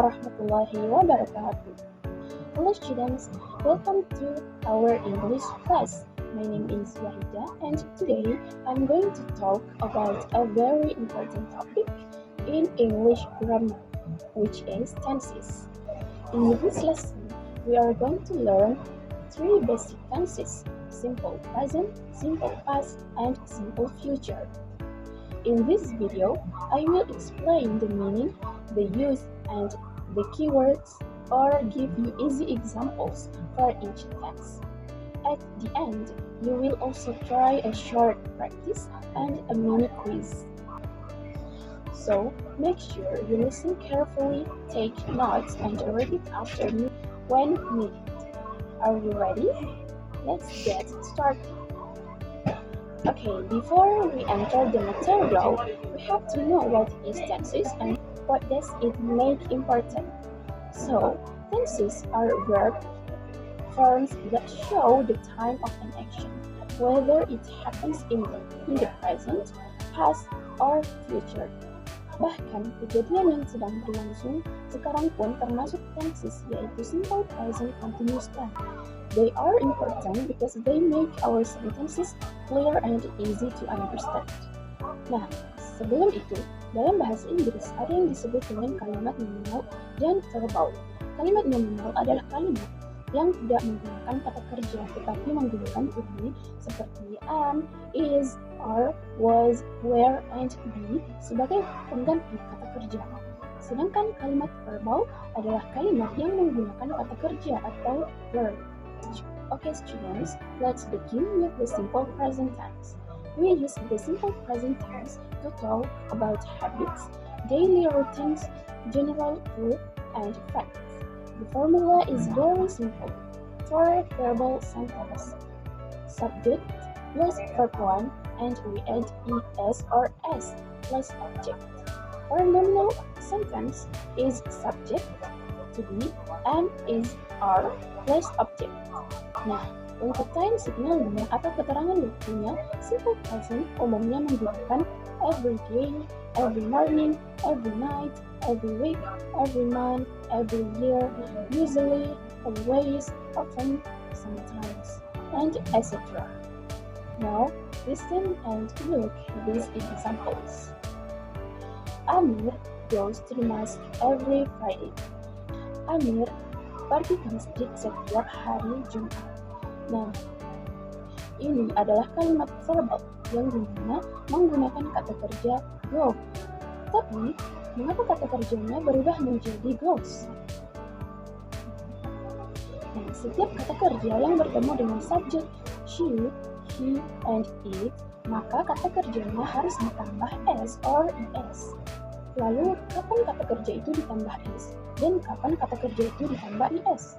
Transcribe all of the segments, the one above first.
warahmatullahi wabarakatuh. Hello students, welcome to our English class. My name is Wahida and today I'm going to talk about a very important topic in English grammar, which is tenses. In this lesson, we are going to learn three basic tenses: simple present, simple past, and simple future. In this video, I will explain the meaning, the use, and the keywords, or give you easy examples for each tense. At the end, you will also try a short practice and a mini quiz. So, make sure you listen carefully, take notes, and repeat after me when needed. Are you ready? Let's get started. Okay, before we enter the material, we have to know what is tenses and what does it make important. So, tenses are verb forms that show the time of an action, whether it happens in the present, past, or future. Bahkan, kejadian yang sedang berlangsung sekarang pun termasuk tenses, yaitu simple present continuous tense. They are important because they make our sentences clear and easy to understand. Nah, sebelum itu, dalam bahasa Inggris ada yang disebut dengan kalimat nominal dan verbal. Kalimat nominal adalah kalimat yang tidak menggunakan kata kerja, tetapi menggunakan to-be seperti am, is, are, was, were, and be sebagai pengganti kata kerja. Sedangkan kalimat verbal adalah kalimat yang menggunakan kata kerja atau verb. Okay students, let's begin with the simple present tense. We use the simple present tense to talk about habits, daily routines, general truth, and facts. The formula is very simple. For verbal sentence, subject plus verb 1 and we add es or s plus object. For nominal sentence is subject to be and is are plus object. Nah, untuk time signalnya atau keterangan waktunya, simple present umumnya menggunakan every day, every morning, every night, every week, every month, every year, usually, always, often, sometimes, and etc. Now, listen and look at these examples. Amir goes to the mosque every Friday. Amir pergi ke masjid setiap hari Jumat. Nah, ini adalah kalimat verbal yang dimana menggunakan kata kerja go. Tapi, mengapa kata kerjanya berubah menjadi goes? Nah, setiap kata kerja yang bertemu dengan subjek she, he, and it, maka kata kerjanya harus ditambah s or es. Lalu, kapan kata kerja itu ditambah s dan kapan kata kerja itu ditambah is?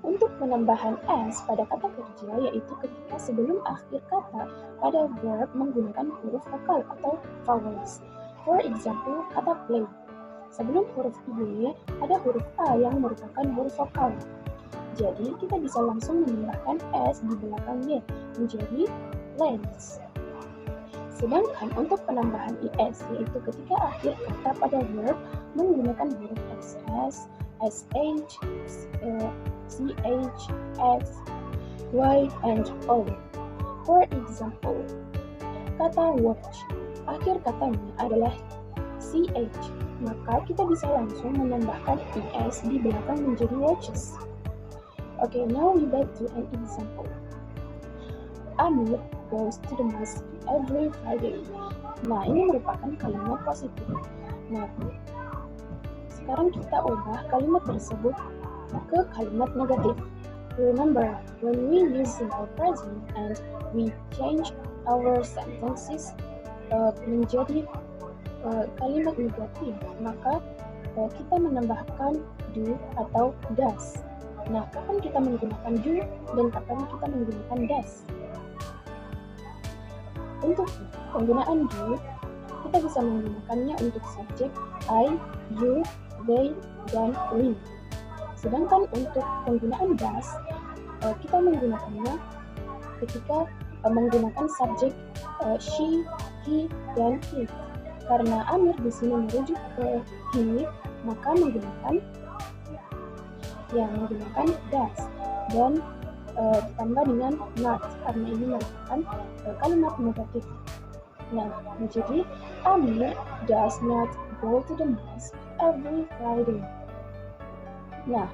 Untuk penambahan s pada kata kerja yaitu ketika sebelum akhir kata pada verb menggunakan huruf vokal atau vowels. For example, kata play. Sebelum huruf y ada huruf a yang merupakan huruf vokal. Jadi kita bisa langsung menambahkan s di belakang y menjadi plays. Sedangkan untuk penambahan is yaitu ketika akhir kata pada verb menggunakan huruf ss, sh, ch, x, y, and o. For example, kata watch, akhir katanya adalah ch, maka kita bisa langsung menambahkan es di belakang menjadi watches. Okay, now we back to an example. Amir goes to the mosque every Friday. Nah, ini merupakan kalimat positif. Nah, sekarang kita ubah kalimat tersebut ke kalimat negatif. Remember, when we use simple present and we change our sentences menjadi kalimat negatif, maka kita menambahkan do atau does. Nah, kapan kita menggunakan do dan kapan kita menggunakan does? Untuk penggunaan do, kita bisa menggunakannya untuk subjek I, you, they, dan we. Sedangkan untuk penggunaan does, kita menggunakannya ketika menggunakan subjek she, he, dan it. Karena Amir di sini merujuk ke he, maka menggunakan does dan ditambah dengan not karena ini merupakan kalimat negatif. Nah, jadi Amir does not go to the mosque every Friday. Nah,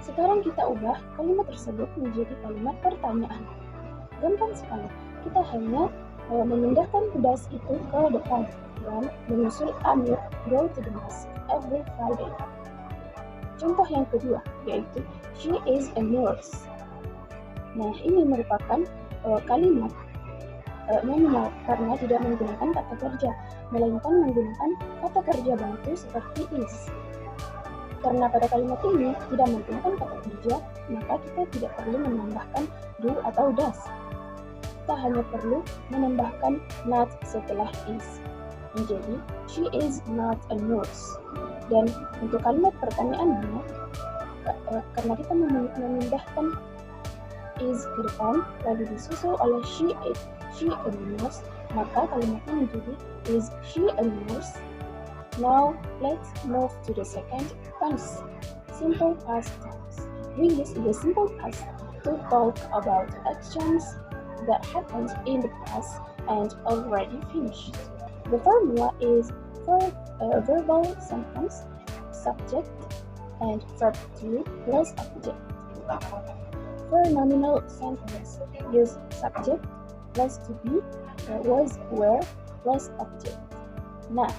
sekarang kita ubah kalimat tersebut menjadi kalimat pertanyaan. Gampang sekali. Kita hanya memindahkan does itu ke depan dan menyusul Amir go to the mosque every Friday. Contoh yang kedua yaitu she is a nurse. Nah, ini merupakan kalimat nominal karena tidak menggunakan kata kerja, melainkan menggunakan kata kerja bantu seperti is. Karena pada kalimat ini tidak menggunakan kata kerja, maka kita tidak perlu menambahkan do atau does. Kita hanya perlu menambahkan not setelah is. Menjadi she is not a nurse. Dan untuk kalimat pertanyaannya, karena kita memindahkan is ke depan lalu disusul oleh she a nurse, maka kalimatnya menjadi is she a nurse. Now let's move to the second tense, simple past tense. We use the simple past to talk about actions that happened in the past and already finished. The formula is for a verbal sentence, subject and verb to plus object. For a nominal sentence, use subject plus to be, was, were plus object. Nah,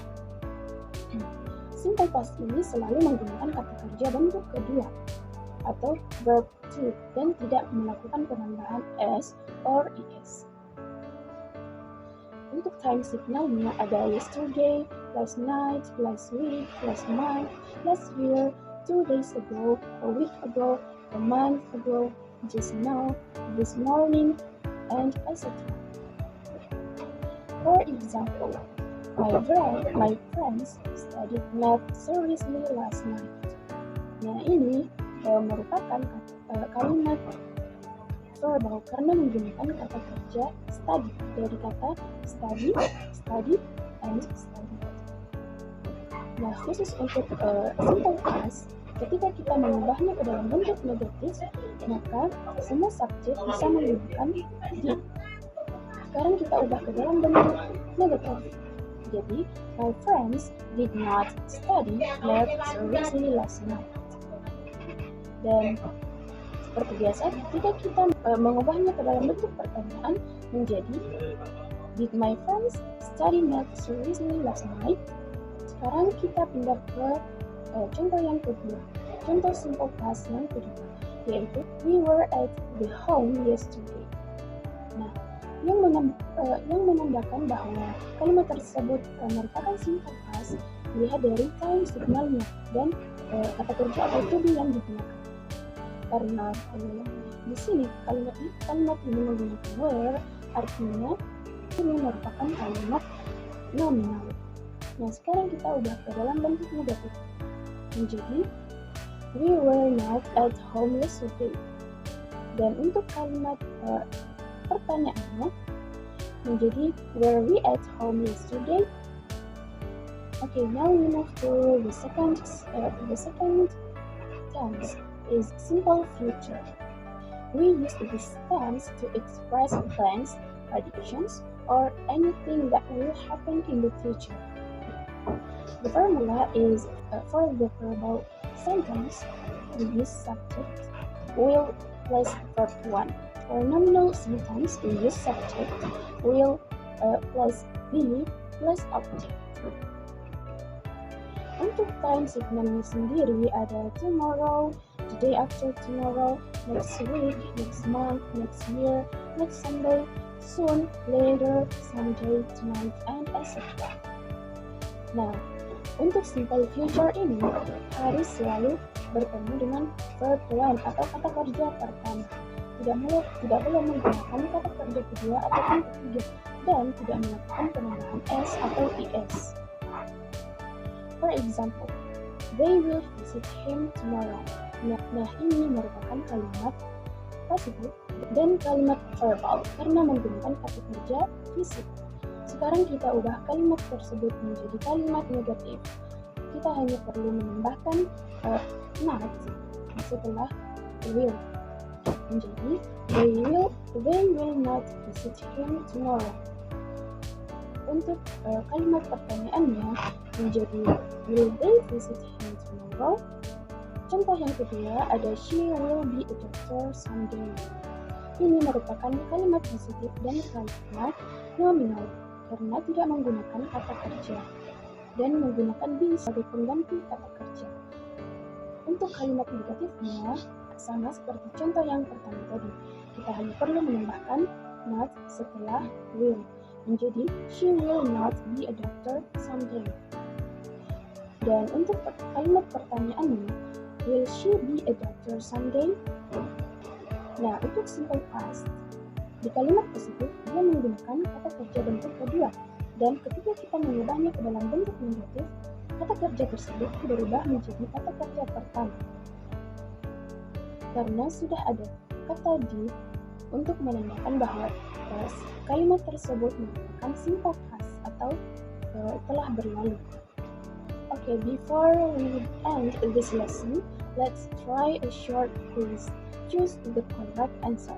simple past ini selalu menggunakan kata kerja bentuk kedua atau verb to dan tidak melakukan penambahan s or es. Untuk time signalnya ada yesterday, last night, last week, last month, last year, 2 days ago, a week ago, a month ago, just now, this morning, and etc. For example, my friends studied math seriously last night. Nah, ini merupakan kalimat verbal karena menggunakan kata kerja study dari kata study, and study. Nah, khusus untuk simple past, ketika kita mengubahnya ke dalam bentuk negatif, maka semua subjek bisa menggunakan did. Sekarang kita ubah ke dalam bentuk negatif. Jadi, my friends did not study math seriously last night. Dan seperti biasa, ketika kita mengubahnya ke dalam bentuk pertanyaan menjadi did my friends study math seriously last night? Sekarang kita pindah ke contoh yang kedua, contoh simple past yang kedua, yaitu we were at the home yesterday. Nah, yang menandakan bahwa kalimat tersebut merupakan simple past dilihat dari time signalnya dan kata kerja atau to be yang digunakan. Karena di sini kalimat ini menggunakan were, artinya ini merupakan kalimat nominal. Nah, sekarang kita ubah ke dalam bentuk negatif menjadi we were not at home yesterday. Dan untuk kalimat pertanyaannya menjadi were we at home yesterday? Okay, now we move to the second tense is simple future. We use this tense to express plans, predictions, or anything that will happen in the future. The formula is for the verbal sentence, we use subject, will plus verb 1. For nominal sentence, we use subject, will plus be plus object. Untuk time signalnya sendiri ada tomorrow, the day after tomorrow, next week, next month, next year, next Sunday, soon, later, someday, tonight, and etc. Nah, untuk simple future ini harus selalu bertemu dengan verb one atau kata kerja pertama. Tidak boleh menggunakan kata kerja kedua ataupun ketiga dan tidak melakukan penambahan s atau es. For example, they will visit him tomorrow. Nah, ini merupakan kalimat passive dan kalimat verbal karena menggunakan kata kerja visit. Sekarang kita ubah kalimat tersebut menjadi kalimat negatif. Kita hanya perlu menambahkan not setelah will. Menjadi they will not visit him tomorrow. Untuk kalimat pertanyaannya menjadi will they visit him tomorrow? Contoh yang kedua ada she will be a doctor someday. Ini merupakan kalimat positif dan kalimat nominal karena tidak menggunakan kata kerja dan menggunakan be sebagai pengganti kata kerja. Untuk kalimat negatifnya sama seperti contoh yang pertama tadi. Kita hanya perlu menambahkan not setelah will. Menjadi she will not be a doctor someday. Dan untuk kalimat pertanyaannya, will she be a doctor someday? Nah, untuk simple past, di kalimat positif dia menggunakan kata kerja bentuk kedua. Dan ketika kita mengubahnya ke dalam bentuk negatif, kata kerja tersebut berubah menjadi kata kerja pertama. Karena sudah ada kata di untuk menandakan bahwa kalimat tersebut merupakan simple past atau telah berlalu. Okay, before we end this lesson, let's try a short quiz. Choose the correct answer.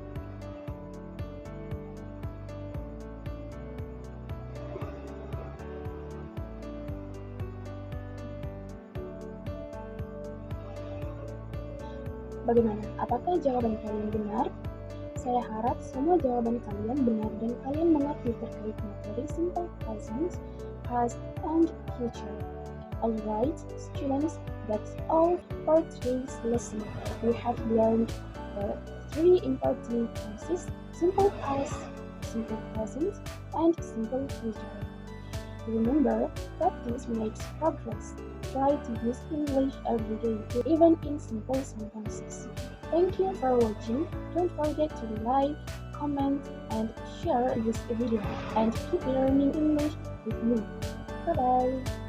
Bagaimana? Apakah jawaban kalian benar? Saya harap semua jawaban kalian benar dan kalian mengerti terkait materi simple present, past, and future. Alright, students, that's all for today's lesson. We have learned the 3 important tenses: simple past, simple present, and simple future. Remember, practice makes progress. Try to use English every day, even in simple sentences. Thank you for watching. Don't forget to like, comment, and share this video. And keep learning English with me. Bye-bye.